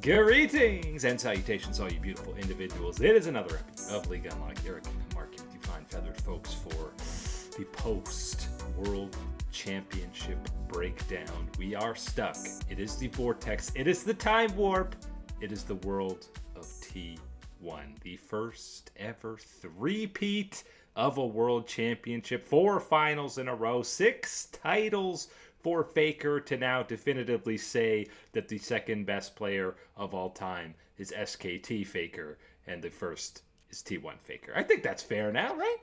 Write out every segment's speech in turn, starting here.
Greetings and salutations, all you beautiful individuals. It is another episode of League Unlocked. Eric and Mark with you fine feathered folks for the post-World Championship breakdown. We are stuck. It is the vortex. It is the time warp. It is the world of T1. The first ever three-peat of a World Championship. 4 finals in a row. 6 titles for Faker to now definitively say that the second best player of all time is SKT Faker and the first is T1 Faker. I think that's fair now, right?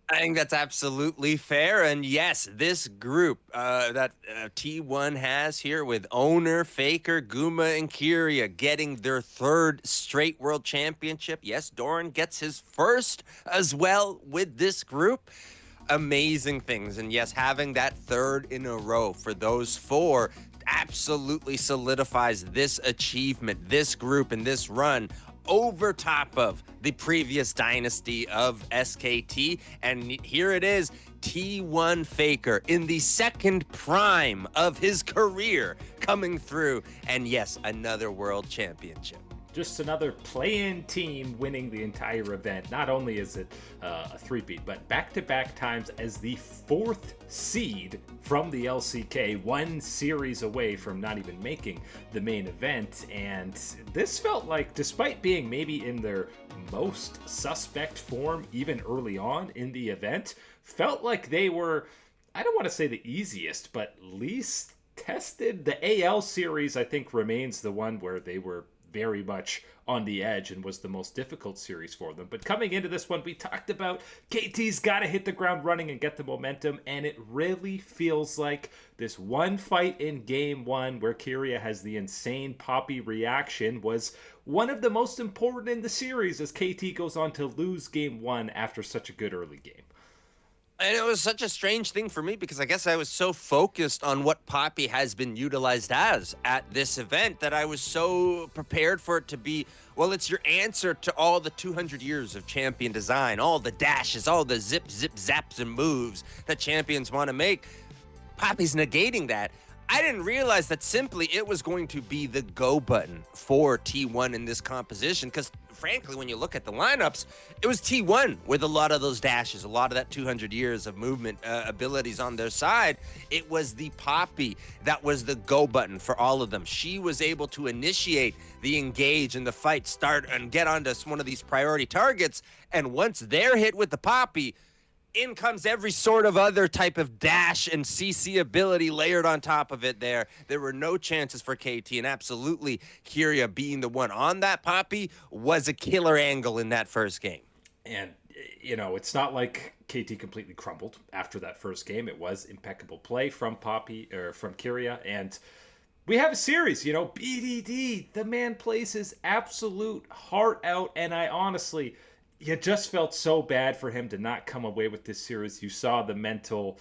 I think that's absolutely fair. And yes, this group that T1 has here with Owner, Faker, Guma, and Kyria getting their 3rd straight World Championship. Yes, Doran gets his first as well with this group. Amazing things. And yes, having that 3rd in a row for those 4 absolutely solidifies this achievement, this group, and this run over top of the previous dynasty of SKT. And here it is, T1 Faker in the 2nd prime of his career coming through. And yes, another world championship. Just another play-in team winning the entire event. Not only is it a three-peat, but back-to-back times as the 4th seed from the LCK, 1 series away from not even making the main event. And this felt like, despite being maybe in their most suspect form even early on in the event, felt like they were, I don't want to say the easiest, but least tested. The AL series, I think, remains the one where they were very much on the edge and was the most difficult series for them. But coming into this one, we talked about KT's got to hit the ground running and get the momentum, and it really feels like this one fight in Game 1 where Kyria has the insane Poppy reaction was one of the most important in the series as KT goes on to lose Game 1 after such a good early game. And it was such a strange thing for me because I guess I was so focused on what Poppy has been utilized as at this event that I was so prepared for it to be, well, it's your answer to all the 200 years of champion design, all the dashes, all the zip, zaps, and moves that champions want to make. Poppy's negating that. I didn't realize that simply it was going to be the go button for T1 in this composition because, frankly, when you look at the lineups, it was T1 with a lot of those dashes, a lot of that 200 years of movement abilities on their side. It was the Poppy that was the go button for all of them. She was able to initiate the engage and the fight, start and get onto one of these priority targets. And once they're hit with the Poppy, in comes every sort of other type of dash and CC ability layered on top of it there. There were no chances for KT, and absolutely Kyria being the one on that Poppy was a killer angle in that first game. And, you know, it's not like KT completely crumbled after that first game. It was impeccable play from Poppy, or from Kyria, and we have a series, you know, BDD. The man plays his absolute heart out, and I honestly, you just felt so bad for him to not come away with this series. You saw the mental,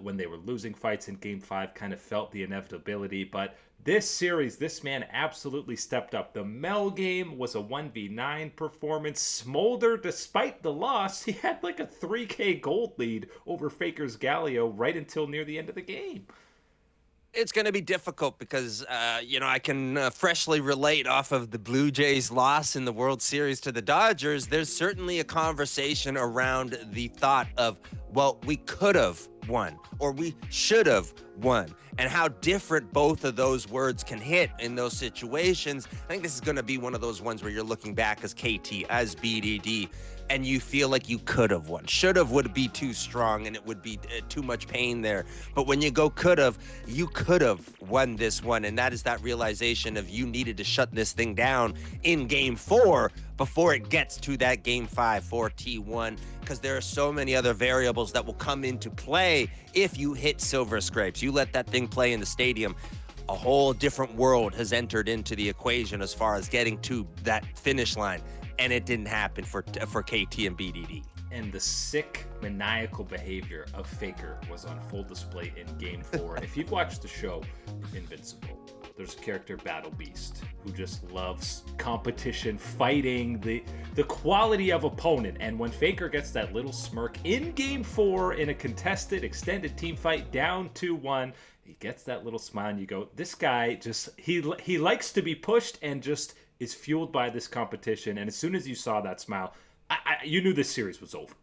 when they were losing fights in Game 5, kind of felt the inevitability. But this series, this man absolutely stepped up. The Mel game was a 1v9 performance. Smolder, despite the loss, he had like a 3K gold lead over Faker's Galio right until near the end of the game. It's going to be difficult because, I can freshly relate off of the Blue Jays' loss in the World Series to the Dodgers. There's certainly a conversation around the thought of, well, we could have won or we should have won, and how different both of those words can hit in those situations. I think this is going to be one of those ones where you're looking back as KT, as BDD, and you feel like you could have won. Should have would be too strong and it would be too much pain there. But when you go could have, you could have won this one. And that is that realization of you needed to shut this thing down in Game 4 before it gets to that Game 5 for T1, because there are so many other variables that will come into play if you hit Silver Scrapes. You let that thing play in the stadium. A whole different world has entered into the equation as far as getting to that finish line. And it didn't happen for KT and BDD. And the sick, maniacal behavior of Faker was on full display in Game 4. If you've watched the show Invincible, there's a character, Battle Beast, who just loves competition, fighting, the quality of opponent. And when Faker gets that little smirk in Game 4 in a contested, extended team fight down 2-1, He gets that little smile, and you go, this guy just he likes to be pushed and just is fueled by this competition. And as soon as you saw that smile, you knew this series was over.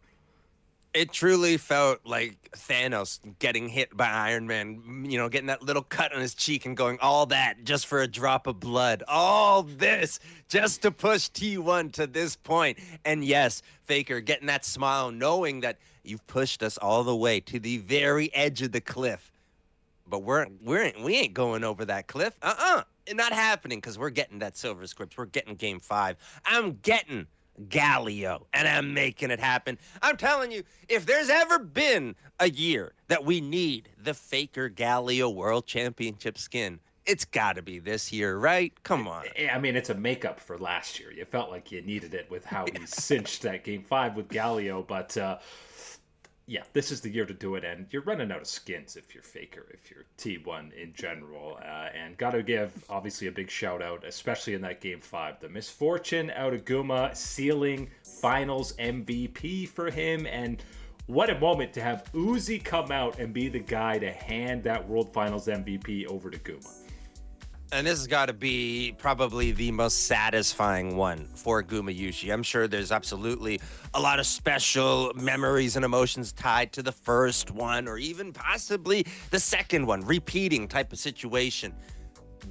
It truly felt like Thanos getting hit by Iron Man, getting that little cut on his cheek and going, all that just for a drop of blood. All this just to push T1 to this point. And yes, Faker getting that smile, knowing that you've pushed us all the way to the very edge of the cliff. But we ain't going over that cliff. Not happening, because we're getting that Silver Scripts. We're getting Game 5. I'm getting Galio, and I'm making it happen. I'm telling you, if there's ever been a year that we need the Faker Galio World Championship skin, it's got to be this year, right? Come on. I mean, it's a makeup for last year. You felt like you needed it with how he cinched that Game 5 with Galio, but yeah, this is the year to do it, and you're running out of skins if you're Faker, if you're T1 in general. And got to give, obviously, a big shout-out, especially in that Game 5. The misfortune out of Guma, sealing Finals MVP for him, and what a moment to have Uzi come out and be the guy to hand that World Finals MVP over to Guma. And this has got to be probably the most satisfying one for Gumayushi. I'm sure there's absolutely a lot of special memories and emotions tied to the first one, or even possibly the second one, repeating type of situation.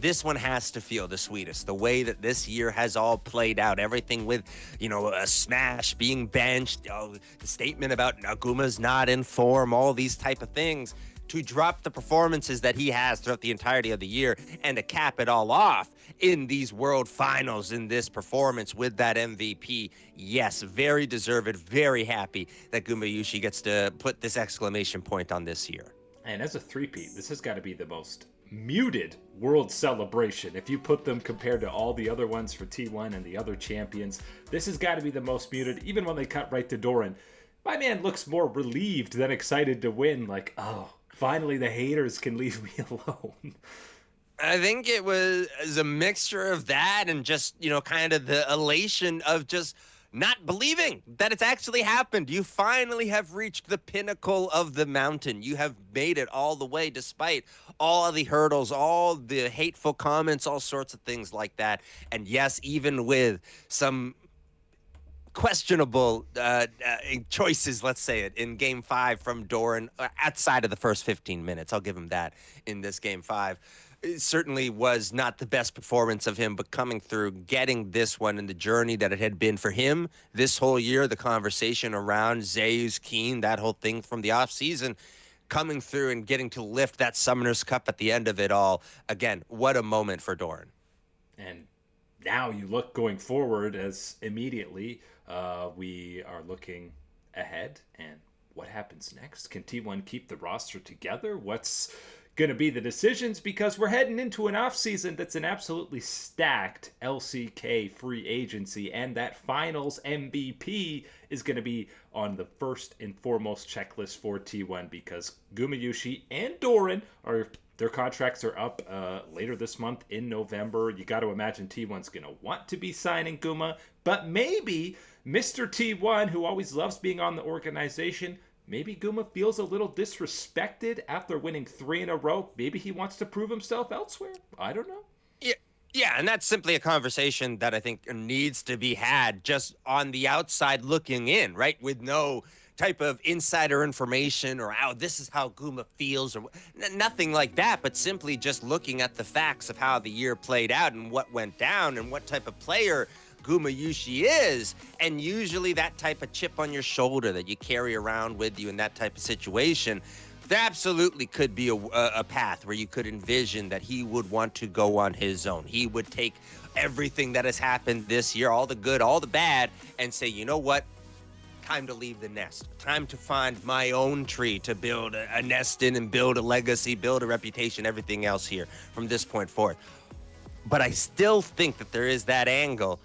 This one has to feel the sweetest. The way that this year has all played out, everything with, a Smash being benched, the statement about Naguma's not in form, all these type of things. To drop the performances that he has throughout the entirety of the year and to cap it all off in these World Finals in this performance with that MVP. Yes, very deserved, very happy that Gumayushi gets to put this exclamation point on this year. And as a three-peat, this has got to be the most muted World celebration. If you put them compared to all the other ones for T1 and the other champions, this has got to be the most muted, even when they cut right to Doran. My man looks more relieved than excited to win, like, oh, finally, the haters can leave me alone. I think it was a mixture of that and just, kind of the elation of just not believing that it's actually happened. You finally have reached the pinnacle of the mountain. You have made it all the way despite all of the hurdles, all the hateful comments, all sorts of things like that. And yes, even with some questionable choices, let's say it, in Game 5 from Doran, outside of the first 15 minutes. I'll give him that in this Game 5. It certainly was not the best performance of him, but coming through, getting this one and the journey that it had been for him this whole year, the conversation around Zeus, Keen, that whole thing from the offseason, coming through and getting to lift that Summoner's Cup at the end of it all. Again, what a moment for Doran. And now you look going forward as immediately we are looking ahead, and what happens next? Can T1 keep the roster together? What's going to be the decisions? Because we're heading into an offseason that's an absolutely stacked LCK free agency, and that finals MVP is going to be on the first and foremost checklist for T1, because Gumayushi and Doran their contracts are up later this month in November. You got to imagine T1's going to want to be signing Guma, but maybe Mr. T1, who always loves being on the organization, maybe Guma feels a little disrespected after winning 3 in a row. Maybe he wants to prove himself elsewhere. I don't know. Yeah, and that's simply a conversation that I think needs to be had just on the outside looking in, right? With no type of insider information or this is how Guma feels or nothing like that, but simply just looking at the facts of how the year played out and what went down and what type of player Gumayushi is. And usually that type of chip on your shoulder that you carry around with you in that type of situation, there absolutely could be a path where you could envision that he would want to go on his own. He would take everything that has happened this year, all the good, all the bad, and say, you know what? Time to leave the nest. Time to find my own tree to build a nest in and build a legacy, build a reputation, everything else here from this point forth. But I still think that there is that angle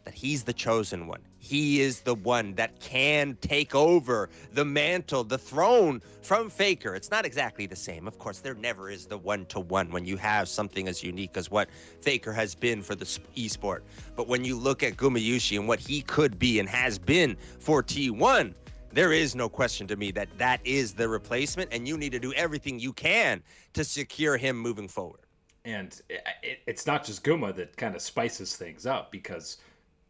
that he's the chosen one. He is the one that can take over the mantle, the throne from Faker. It's not exactly the same. Of course, there never is the one-to-one when you have something as unique as what Faker has been for the esport. But when you look at Gumayushi and what he could be and has been for T1, There is no question to me that that is the replacement, and you need to do everything you can to secure him moving forward. And it's not just Guma that kind of spices things up, because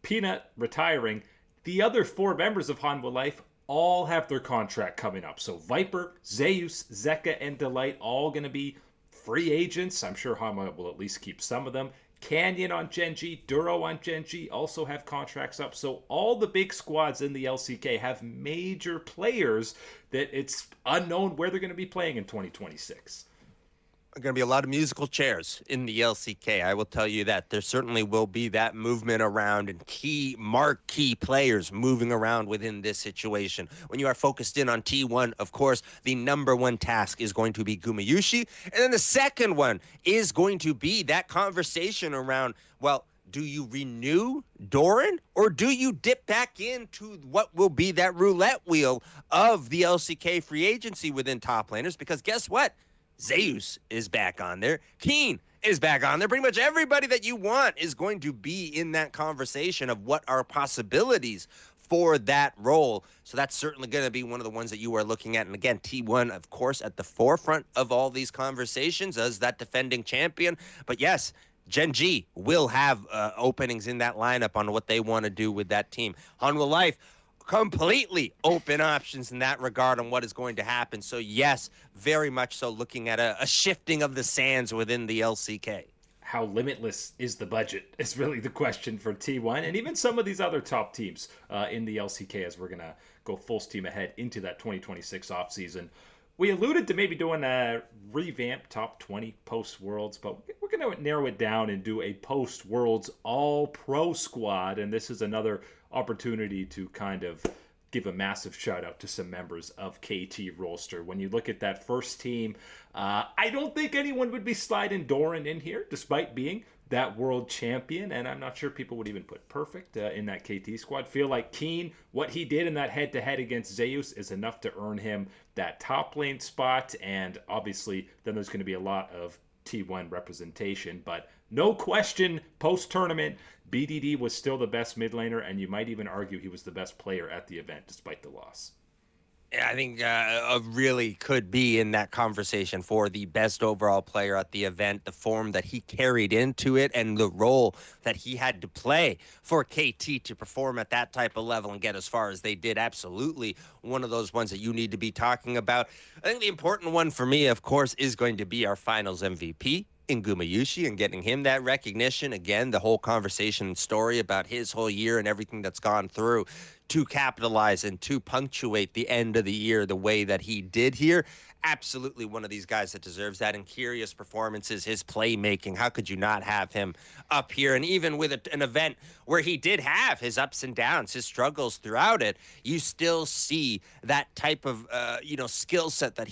Peanut retiring, the other four members of Hanwha Life all have their contract coming up. So Viper, Zeus, Zeka, and Delight all going to be free agents. I'm sure Hanwha will at least keep some of them. Canyon on Genji, Duro on Genji also have contracts up. So all the big squads in the LCK have major players that it's unknown where they're going to be playing in 2026. Going to be a lot of musical chairs in the LCK. I will tell you that there certainly will be that movement around and key marquee players moving around within this situation. When you are focused in on T1, of course, the number one task is going to be Gumayushi. And then the second one is going to be that conversation around, well, do you renew Doran, or do you dip back into what will be that roulette wheel of the LCK free agency within top laners? Because guess what? Zeus is back on there. Keen is back on there. Pretty much everybody that you want is going to be in that conversation of what are possibilities for that role. So that's certainly going to be one of the ones that you are looking at. And again, T1, of course, at the forefront of all these conversations as that defending champion. But yes, Genji will have openings in that lineup on what they want to do with that team. Hanwha Life, completely open options in that regard on what is going to happen. So yes, very much so looking at a shifting of the sands within the LCK. How limitless is the budget is really the question for T1 and even some of these other top teams in the LCK, as we're going to go full steam ahead into that 2026 offseason. We alluded to maybe doing a revamped top 20 post-Worlds, but we're going to narrow it down and do a post-Worlds all-pro squad, and this is another opportunity to kind of give a massive shout out to some members of KT roster. When you look at that first team, I don't think anyone would be sliding Doran in here, despite being that world champion, and I'm not sure people would even put Perfect in that KT squad. Feel like Keen, what he did in that head-to-head against Zeus is enough to earn him that top lane spot, and obviously then there's going to be a lot of T1 representation, but no question, post-tournament, BDD was still the best mid laner, and you might even argue he was the best player at the event, despite the loss. I think really could be in that conversation for the best overall player at the event, the form that he carried into it and the role that he had to play for KT to perform at that type of level and get as far as they did. Absolutely one of those ones that you need to be talking about. I think the important one for me, of course, is going to be our finals MVP in Gumayushi and getting him that recognition. Again, the whole conversation and story about his whole year and everything that's gone through to capitalize and to punctuate the end of the year the way that he did here. Absolutely one of these guys that deserves that. And curious performances, his playmaking, how could you not have him up here? And even with an event where he did have his ups and downs, his struggles throughout it, you still see that type of skill set that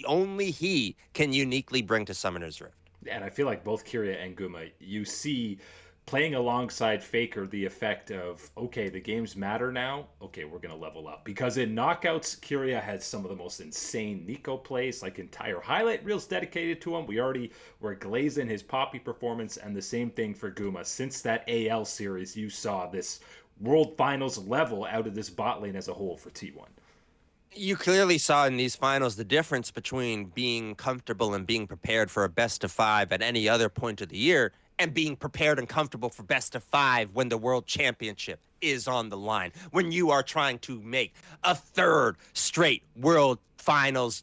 only he can uniquely bring to Summoner's Rift. And I feel like both Kyria and Guma, you see playing alongside Faker the effect of, okay, the games matter now. Okay, we're going to level up. Because in knockouts, Kyria had some of the most insane Nico plays, like entire highlight reels dedicated to him. We already were glazing his Poppy performance, and the same thing for Guma. Since that AL series, you saw this World Finals level out of this bot lane as a whole for T1. You clearly saw in these finals the difference between being comfortable and being prepared for a best of 5 at any other point of the year and being prepared and comfortable for best of 5 when the world championship is on the line, when you are trying to make a third straight world finals,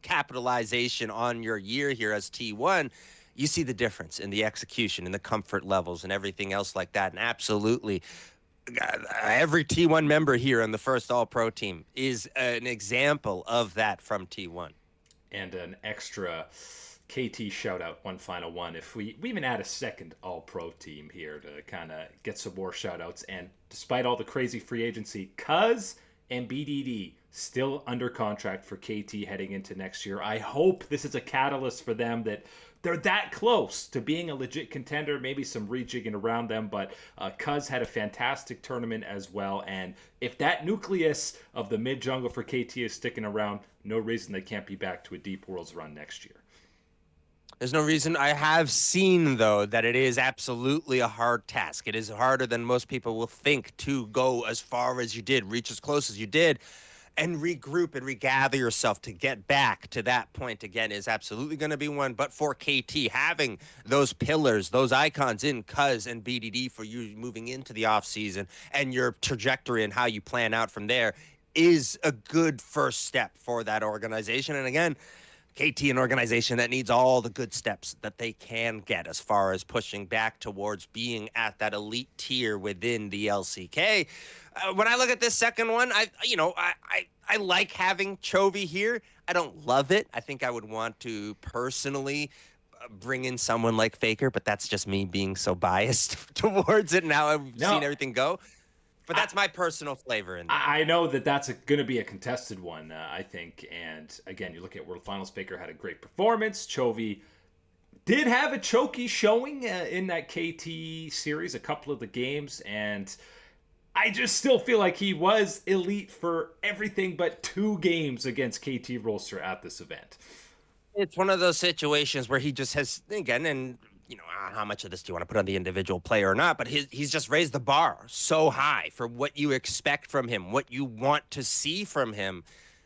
capitalization on your year here as T1. You see the difference in the execution and the comfort levels and everything else like that. And absolutely, every T1 member here on the first All-Pro team is an example of that from T1. And an extra KT shout-out, one final one. If we even add a second All-Pro team here to kind of get some more shout-outs. And despite all the crazy free agency, Cuz and BDD still under contract for KT heading into next year. I hope this is a catalyst for them that they're that close to being a legit contender, maybe some rejigging around them, but Cuz had a fantastic tournament as well, and if that nucleus of the mid-jungle for KT is sticking around, no reason they can't be back to a Deep Worlds run next year. There's no reason. I have seen, though, that it is absolutely a hard task. It is harder than most people will think to go as far as you did, reach as close as you did. and regroup and regather yourself to get back to that point again is absolutely going to be one. But for KT, having those pillars, those icons in Cuz and BDD for you moving into the offseason and your trajectory and how you plan out from there is a good first step for that organization. And again, KT, an organization that needs all the good steps that they can get as far as pushing back towards being at that elite tier within the LCK. When I look at this second one, I like having Chovy here. I don't love it. I think I would want to personally bring in someone like Faker, but that's just me being so biased towards it. Now I've seen everything go. But that's my personal flavor in there. I know that that's going to be a contested one, I think. And again, you look at World Finals, Faker had a great performance. Chovy did have a choky showing in that KT series, a couple of the games. And I just still feel like he was elite for everything but 2 games against KT Rolster at this event. It's one of those situations where he just has, again, and how much of this do you want to put on the individual player or not? But he's just raised the bar so high for what you expect from him, what you want to see from him,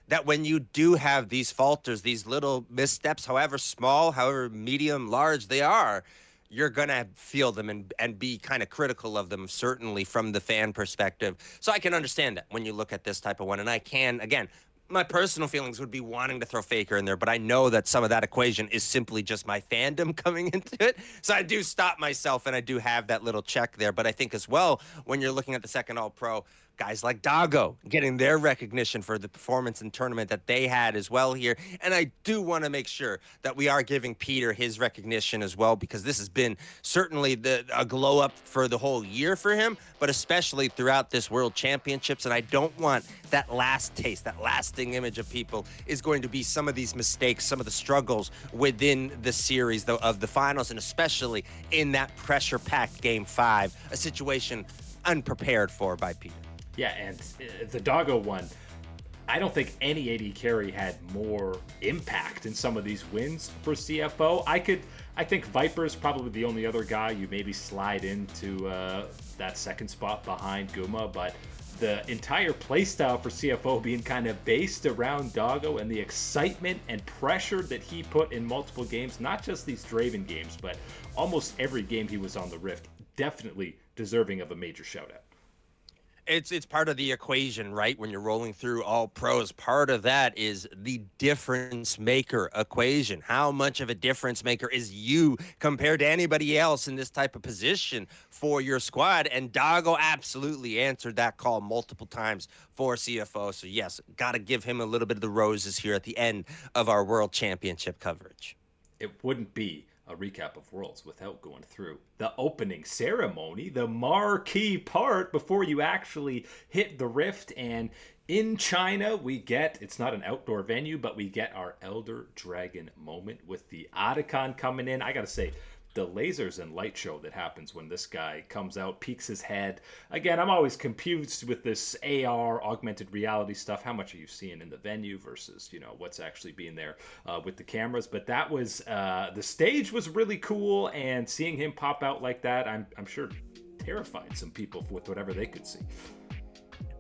that when you do have these falters, these little missteps, however small, however medium, large they are, you're going to feel them and be kind of critical of them, certainly from the fan perspective. So I can understand that when you look at this type of one. And I can, again, my personal feelings would be wanting to throw Faker in there, but I know that some of that equation is simply just my fandom coming into it. So I do stop myself, and I do have that little check there. But I think as well, when you're looking at the second All-Pro, guys like Doggo getting their recognition for the performance and tournament that they had as well here. And I do want to make sure that we are giving Peter his recognition as well, because this has been certainly a glow up for the whole year for him, but especially throughout this World Championships. And I don't want that last taste, that lasting image of people is going to be some of these mistakes, some of the struggles within the series of the finals, and especially in that pressure-packed Game 5, a situation unprepared for by Peter. Yeah, and the Doggo one, I don't think any AD carry had more impact in some of these wins for CFO. I think Viper is probably the only other guy you maybe slide into that second spot behind Guma, but the entire playstyle for CFO being kind of based around Doggo and the excitement and pressure that he put in multiple games, not just these Draven games, but almost every game he was on the Rift, definitely deserving of a major shout-out. It's part of the equation, right? When you're rolling through all pros, part of that is the difference maker equation. How much of a difference maker is you compared to anybody else in this type of position for your squad? And Doggo absolutely answered that call multiple times for CFO. So yes, got to give him a little bit of the roses here at the end of our World Championship coverage. It wouldn't be a recap of Worlds without going through the opening ceremony, the marquee part before you actually hit the Rift. And in China, we get, it's not an outdoor venue, but we get our Elder Dragon moment with the Atakhan coming in. I gotta say, the lasers and light show that happens when this guy comes out, peeks his head. Again, I'm always confused with this AR, augmented reality stuff. How much are you seeing in the venue versus, what's actually being there with the cameras? But that was, the stage was really cool, and seeing him pop out like that, I'm sure terrified some people with whatever they could see.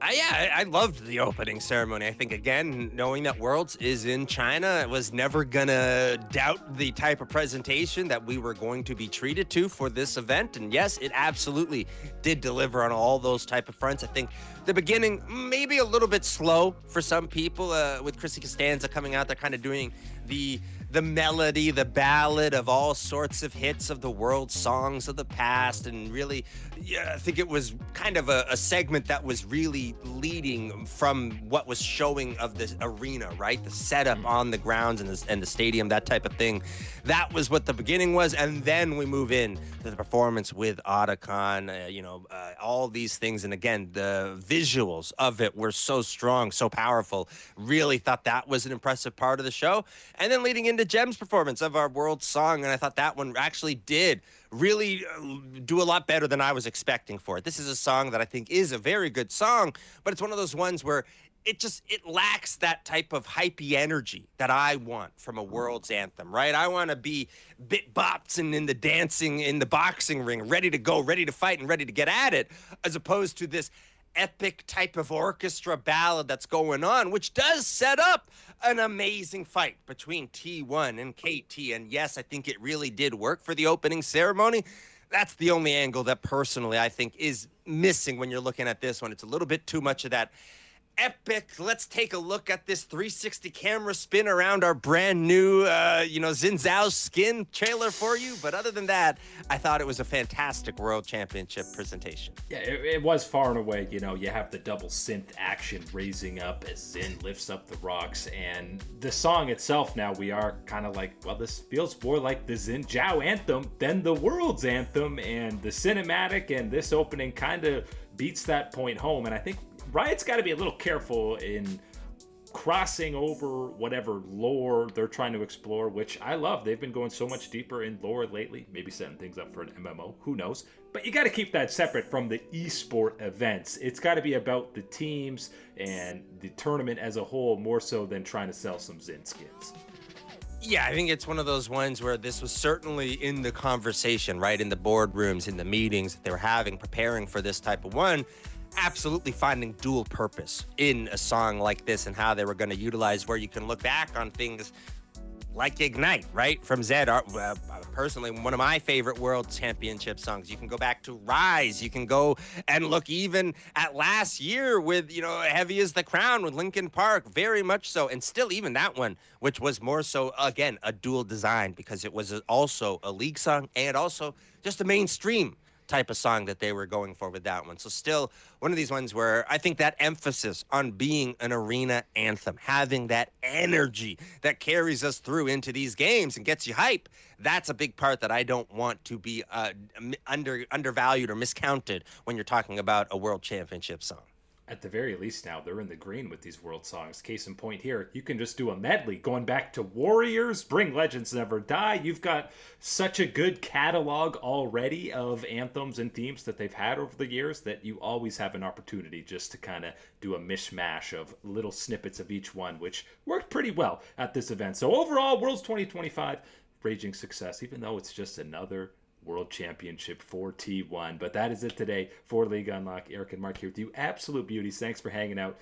I loved the opening ceremony. I think, again, knowing that Worlds is in China, I was never going to doubt the type of presentation that we were going to be treated to for this event. And yes, it absolutely did deliver on all those type of fronts. I think the beginning, maybe a little bit slow for some people with Chrissy Costanza coming out there kind of doing the melody, the ballad of all sorts of hits of the world songs of the past. And really, I think it was kind of a segment that was really leading from what was showing of this arena, right? The setup on the grounds and the stadium, that type of thing. That was what the beginning was. And then we move in to the performance with Atakhan, all these things. And again, the visuals of it were so strong, so powerful. Really thought that was an impressive part of the show. And then leading into Jem's performance of our world song, and I thought that one actually did really do a lot better than I was expecting for it. This is a song that I think is a very good song, but it's one of those ones where it lacks that type of hypey energy that I want from a world's anthem, right? I want to be bit bops and in the dancing, in the boxing ring, ready to go, ready to fight, and ready to get at it, as opposed to this epic type of orchestra ballad that's going on, which does set up an amazing fight between T1 and KT. And yes, I think it really did work for the opening ceremony. That's the only angle that personally I think is missing when you're looking at this one. It's a little bit too much of that epic. Let's take a look at this 360 camera spin around our brand new, Xin Zhao's skin trailer for you. But other than that, I thought it was a fantastic World Championship presentation. Yeah, it was far and away. You have the double synth action raising up as Xin lifts up the rocks. And the song itself, now we are kind of like, well, this feels more like the Xin Zhao anthem than the world's anthem. And the cinematic and this opening kind of beats that point home. And I think Riot's got to be a little careful in crossing over whatever lore they're trying to explore, which I love. They've been going so much deeper in lore lately, maybe setting things up for an MMO, who knows. But you got to keep that separate from the esport events. It's got to be about the teams and the tournament as a whole, more so than trying to sell some Xin skins. Yeah, I think it's one of those ones where this was certainly in the conversation, right? In the boardrooms, in the meetings that they were having, preparing for this type of one. Absolutely finding dual purpose in a song like this and how they were going to utilize where you can look back on things like Ignite, right? From Zed, personally, one of my favorite World Championship songs. You can go back to Rise. You can go and look even at last year with, Heavy as the Crown with Linkin Park, very much so. And still even that one, which was more so, again, a dual design because it was also a league song and also just a mainstream type of song that they were going for with that one. So still one of these ones where I think that emphasis on being an arena anthem, having that energy that carries us through into these games and gets you hype, that's a big part that I don't want to be undervalued or miscounted when you're talking about a World Championship song. At the very least now, they're in the green with these world songs. Case in point here, you can just do a medley going back to Warriors, Bring Legends Never Die. You've got such a good catalog already of anthems and themes that they've had over the years that you always have an opportunity just to kind of do a mishmash of little snippets of each one, which worked pretty well at this event. So overall, Worlds 2025, raging success, even though it's just another World Championship for T1. But that is it today for League Unlock. Eric and Mark here with you. Absolute beauties. Thanks for hanging out.